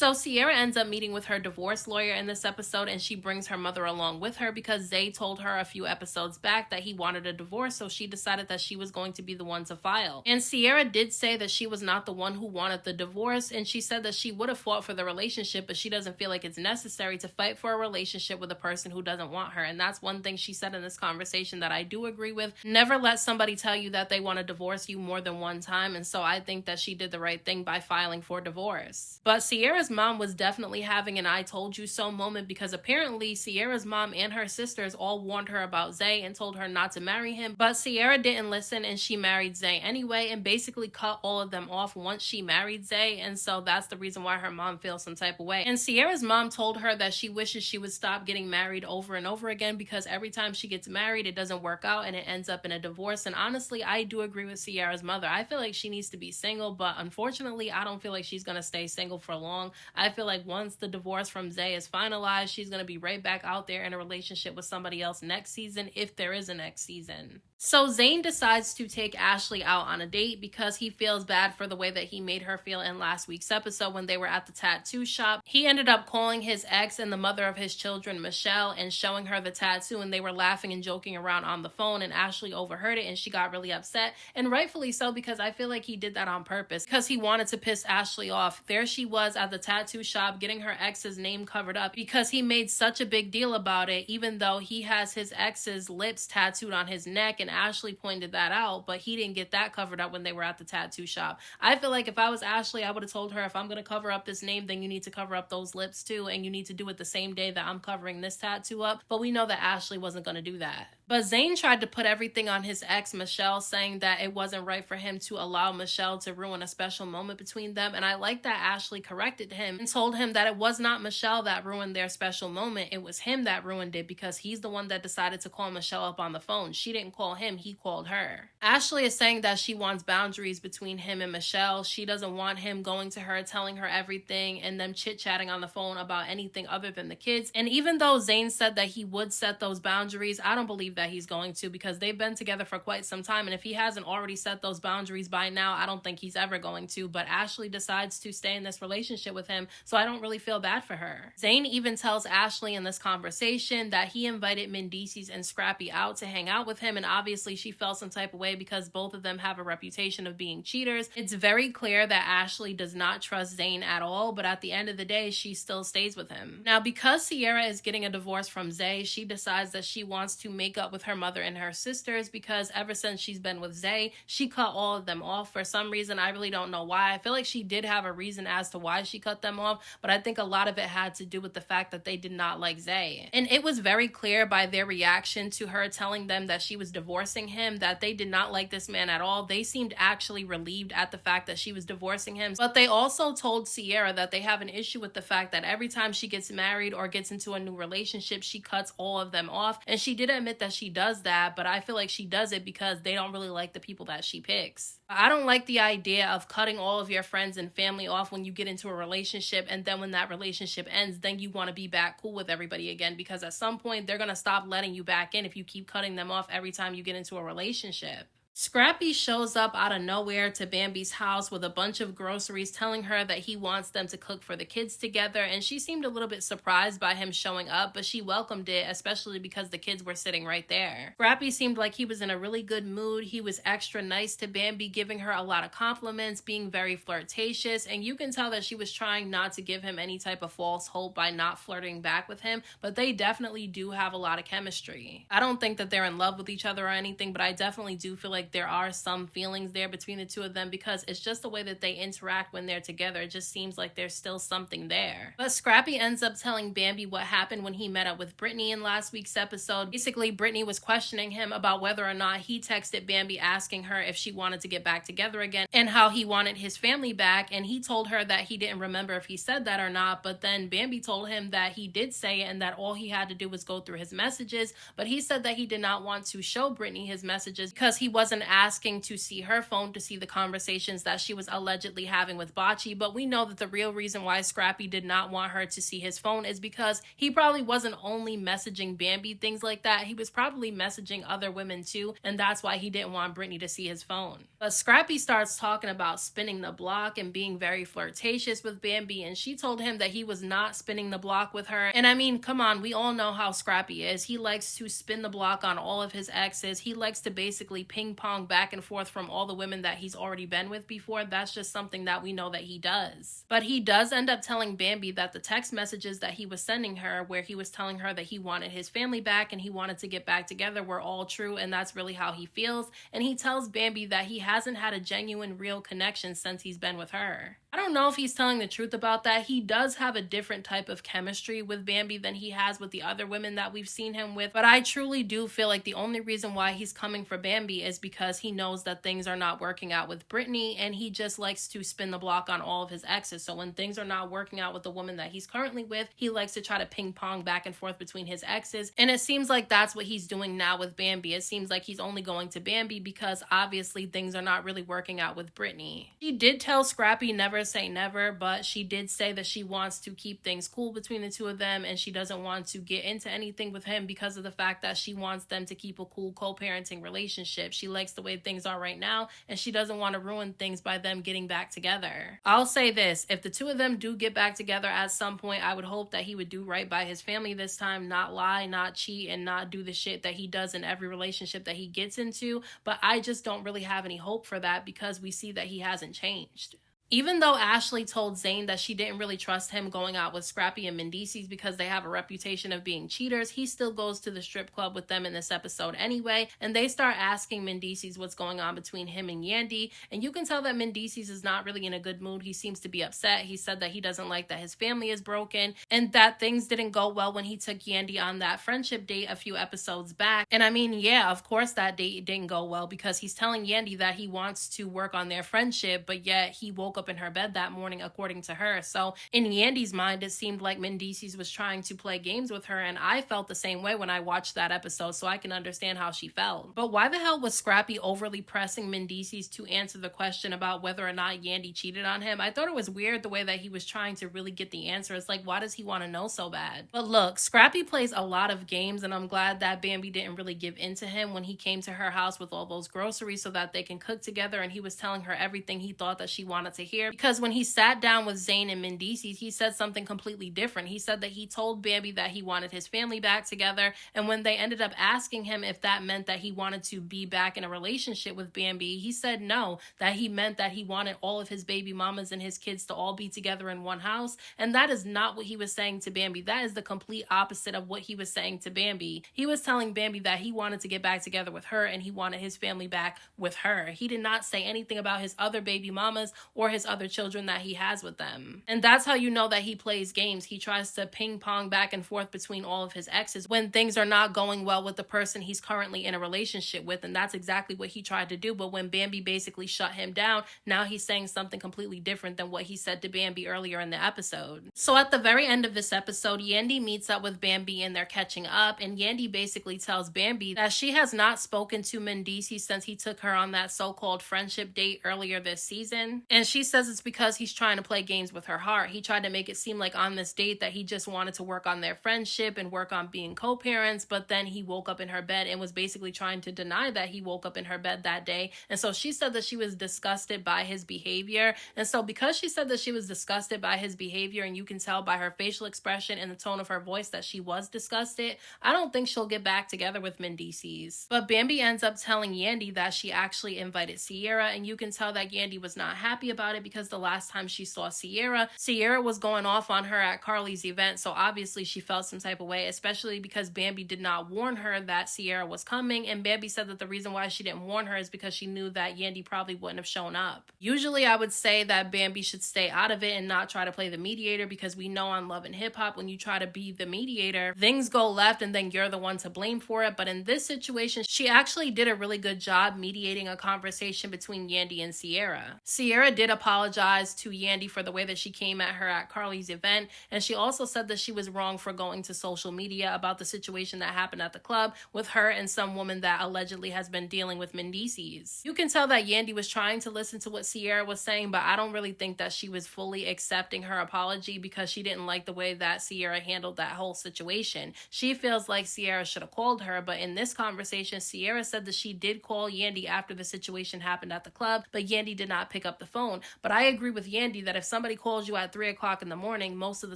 So Sierra ends up meeting with her divorce lawyer in this episode, and she brings her mother along with her because Zay told her a few episodes back that he wanted a divorce, so she decided that she was going to be the one to file. And Sierra did say that she was not the one who wanted the divorce, and she said that she would have fought for the relationship, but she doesn't feel like it's necessary to fight for a relationship with a person who doesn't want her. And that's one thing she said in this conversation that I do agree with. Never let somebody tell you that they want to divorce you more than one time, and so I think that she did the right thing by filing for divorce. But Sierra's mom was definitely having an I told you so moment, because apparently Sierra's mom and her sisters all warned her about Zay and told her not to marry him, but Sierra didn't listen and she married Zay anyway and basically cut all of them off once she married Zay, and so that's the reason why her mom feels some type of way. And Sierra's mom told her that she wishes she would stop getting married over and over again, because every time she gets married it doesn't work out and it ends up in a divorce. And honestly, I do agree with Sierra's mother. I feel like she needs to be single, but unfortunately I don't feel like she's gonna stay single for long. I feel like once the divorce from Zay is finalized, she's going to be right back out there in a relationship with somebody else next season, if there is a next season. So Zayn decides to take Ashley out on a date because he feels bad for the way that he made her feel in last week's episode when they were at the tattoo shop. He ended up calling his ex and the mother of his children, Michelle, and showing her the tattoo, and they were laughing and joking around on the phone, and Ashley overheard it and she got really upset, and rightfully so, because I feel like he did that on purpose because he wanted to piss Ashley off. There she was at the tattoo shop getting her ex's name covered up because he made such a big deal about it, even though he has his ex's lips tattooed on his neck, and Ashley pointed that out, but he didn't get that covered up when they were at the tattoo shop. I feel like if I was Ashley, I would have told her, if I'm going to cover up this name, then you need to cover up those lips too, and you need to do it the same day that I'm covering this tattoo up. But we know that Ashley wasn't going to do that. But Zayn tried to put everything on his ex, Michelle, saying that it wasn't right for him to allow Michelle to ruin a special moment between them. And I like that Ashley corrected him and told him that it was not Michelle that ruined their special moment. It was him that ruined it, because he's the one that decided to call Michelle up on the phone. She didn't call him, he called her. Ashley is saying that she wants boundaries between him and Michelle. She doesn't want him going to her, telling her everything, and them chit-chatting on the phone about anything other than the kids. And even though Zayn said that he would set those boundaries, I don't believe that he's going to, because they've been together for quite some time, and if he hasn't already set those boundaries by now, I don't think he's ever going to. But Ashley decides to stay in this relationship with him, so I don't really feel bad for her. Zayn even tells Ashley in this conversation that he invited Menesis and Scrappy out to hang out with him, and obviously she felt some type of way because both of them have a reputation of being cheaters. It's very clear that Ashley does not trust Zayn at all, but at the end of the day, she still stays with him. Now, because Sierra is getting a divorce from Zay, she decides that she wants to make up with her mother and her sisters, because ever since she's been with Zay, she cut all of them off for some reason. I really don't know why. I feel like she did have a reason as to why she cut them off, but I think a lot of it had to do with the fact that they did not like Zay. And it was very clear by their reaction to her telling them that she was divorcing him that they did not like this man at all. They seemed actually relieved at the fact that she was divorcing him, but they also told Sierra that they have an issue with the fact that every time she gets married or gets into a new relationship, she cuts all of them off. And she did admit that she does that, but I feel like she does it because they don't really like the people that she picks. I don't like the idea of cutting all of your friends and family off when you get into a relationship, and then when that relationship ends, then you want to be back cool with everybody again, because at some point they're going to stop letting you back in if you keep cutting them off every time you get into a relationship. Scrappy shows up out of nowhere to Bambi's house with a bunch of groceries, telling her that he wants them to cook for the kids together, and she seemed a little bit surprised by him showing up, but she welcomed it, especially because the kids were sitting right there. Scrappy seemed like he was in a really good mood. He was extra nice to Bambi, giving her a lot of compliments, being very flirtatious, and you can tell that she was trying not to give him any type of false hope by not flirting back with him, but they definitely do have a lot of chemistry. I don't think that they're in love with each other or anything, but I definitely do feel like there are some feelings there between the two of them, because it's just the way that they interact when they're together. It just seems like there's still something there. But Scrappy ends up telling Bambi what happened when he met up with Brittany in last week's episode. Basically, Brittany was questioning him about whether or not he texted Bambi asking her if she wanted to get back together again and how he wanted his family back, and he told her that he didn't remember if he said that or not, but then Bambi told him that he did say it and that all he had to do was go through his messages, but he said that he did not want to show Brittany his messages because he wasn't wasn't asking to see her phone to see the conversations that she was allegedly having with Bocce, but we know that the real reason why Scrappy did not want her to see his phone is because he probably wasn't only messaging Bambi, things like that. He was probably messaging other women too, and that's why he didn't want Brittany to see his phone. But Scrappy starts talking about spinning the block and being very flirtatious with Bambi, and she told him that he was not spinning the block with her. And I mean, come on, we all know how Scrappy is. He likes to spin the block on all of his exes. He likes to basically ping pong back and forth from all the women that he's already been with before. That's just something that we know that he does. But he does end up telling Bambi that the text messages that he was sending her, where he was telling her that he wanted his family back and he wanted to get back together, were all true, and that's really how he feels. And he tells Bambi that he hasn't had a genuine, real connection since he's been with her. I don't know if he's telling the truth about that. He does have a different type of chemistry with Bambi than he has with the other women that we've seen him with, but I truly do feel like the only reason why he's coming for Bambi is because he knows that things are not working out with Brittany, and he just likes to spin the block on all of his exes. So when things are not working out with the woman that he's currently with, he likes to try to ping pong back and forth between his exes, and it seems like that's what he's doing now with Bambi. It seems like he's only going to Bambi because obviously things are not really working out with Brittany. She did tell Scrappy never say never, but she did say that she wants to keep things cool between the two of them, and she doesn't want to get into anything with him because of the fact that she wants them to keep a cool co-parenting relationship. She likes the way things are right now, and she doesn't want to ruin things by them getting back together. I'll say this, if the two of them do get back together at some point, I would hope that he would do right by his family this time, not lie, not cheat, and not do the shit that he does in every relationship that he gets into, but I just don't really have any hope for that because we see that he hasn't changed. Even though Ashley told Zayn that she didn't really trust him going out with Scrappy and Menesis because they have a reputation of being cheaters, he still goes to the strip club with them in this episode anyway, and they start asking Menesis what's going on between him and Yandy, and you can tell that Menesis is not really in a good mood. He seems to be upset. He said that he doesn't like that his family is broken, and that things didn't go well when he took Yandy on that friendship date a few episodes back. And I mean, yeah, of course that date didn't go well because he's telling Yandy that he wants to work on their friendship, but yet he woke up in her bed that morning, according to her. So in Yandy's mind, it seemed like Menesis was trying to play games with her, and I felt the same way when I watched that episode, so I can understand how she felt. But why the hell was Scrappy overly pressing Menesis to answer the question about whether or not Yandy cheated on him? I thought it was weird the way that he was trying to really get the answer. It's like, why does he want to know so bad? But look, Scrappy plays a lot of games, and I'm glad that Bambi didn't really give in to him when he came to her house with all those groceries so that they can cook together, and he was telling her everything he thought that she wanted to hear. Because when he sat down with Zayn and Menesis, he said something completely different. He said that he told Bambi that he wanted his family back together, and when they ended up asking him if that meant that he wanted to be back in a relationship with Bambi, he said no, that he meant that he wanted all of his baby mamas and his kids to all be together in one house, and that is not what he was saying to Bambi. That is the complete opposite of what he was saying to Bambi. He was telling Bambi that he wanted to get back together with her, and he wanted his family back with her. He did not say anything about his other baby mamas or his other children that he has with them. And that's how you know that he plays games. He tries to ping pong back and forth between all of his exes when things are not going well with the person he's currently in a relationship with, and that's exactly what he tried to do. But when Bambi basically shut him down, now he's saying something completely different than what he said to Bambi earlier in the episode. So at the very end of this episode, Yandy meets up with Bambi and they're catching up, and Yandy basically tells Bambi that she has not spoken to Menesis since he took her on that so-called friendship date earlier this season, and she says it's because he's trying to play games with her heart. He tried to make it seem like on this date that he just wanted to work on their friendship and work on being co-parents, but then he woke up in her bed and was basically trying to deny that he woke up in her bed that day. And so she said that she was disgusted by his behavior. And so because she said that she was disgusted by his behavior, and you can tell by her facial expression and the tone of her voice that she was disgusted, I don't think she'll get back together with Menesis. But Bambi ends up telling Yandy that she actually invited Sierra, and you can tell that Yandy was not happy about it because the last time she saw Sierra was going off on her at Carly's event, so obviously she felt some type of way, especially because Bambi did not warn her that Sierra was coming, and Bambi said that the reason why she didn't warn her is because she knew that Yandy probably wouldn't have shown up. Usually I would say that Bambi should stay out of it and not try to play the mediator, because we know on Love and Hip Hop, when you try to be the mediator, things go left and then you're the one to blame for it. But in this situation, she actually did a really good job mediating a conversation between Yandy and Sierra. Sierra did apologized to Yandy for the way that she came at her at Carly's event, and she also said that she was wrong for going to social media about the situation that happened at the club with her and some woman that allegedly has been dealing with Menesis. You can tell that Yandy was trying to listen to what Ciara was saying, but I don't really think that she was fully accepting her apology because she didn't like the way that Ciara handled that whole situation. She feels like Ciara should have called her, but in this conversation, Ciara said that she did call Yandy after the situation happened at the club, but Yandy did not pick up the phone. But I agree with Yandy that if somebody calls you at 3 o'clock in the morning, most of the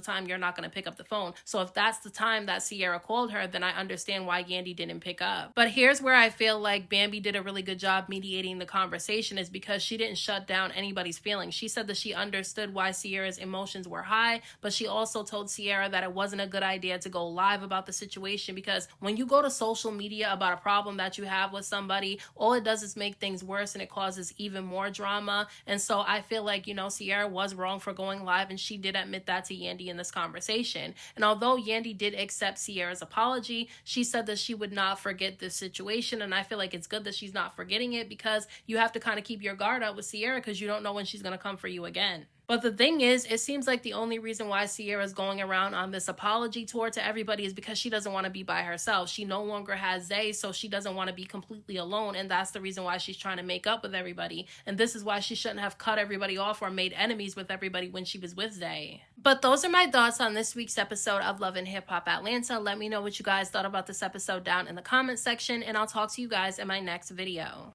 time you're not going to pick up the phone. So if that's the time that Ciara called her, then I understand why Yandy didn't pick up. But here's where I feel like Bambi did a really good job mediating the conversation, is because she didn't shut down anybody's feelings. She said that she understood why Ciara's emotions were high, but she also told Ciara that it wasn't a good idea to go live about the situation, because when you go to social media about a problem that you have with somebody, all it does is make things worse and it causes even more drama. And so I feel like, Ciara was wrong for going live, and she did admit that to Yandy in this conversation. And although Yandy did accept Ciara's apology, she said that she would not forget this situation, and I feel like it's good that she's not forgetting it, because you have to kind of keep your guard up with Ciara because you don't know when she's going to come for you again. But the thing is, it seems like the only reason why Ciara's going around on this apology tour to everybody is because she doesn't want to be by herself. She no longer has Zay, so she doesn't want to be completely alone, and that's the reason why she's trying to make up with everybody. And this is why she shouldn't have cut everybody off or made enemies with everybody when she was with Zay. But those are my thoughts on this week's episode of Love and Hip Hop Atlanta. Let me know what you guys thought about this episode down in the comment section, and I'll talk to you guys in my next video.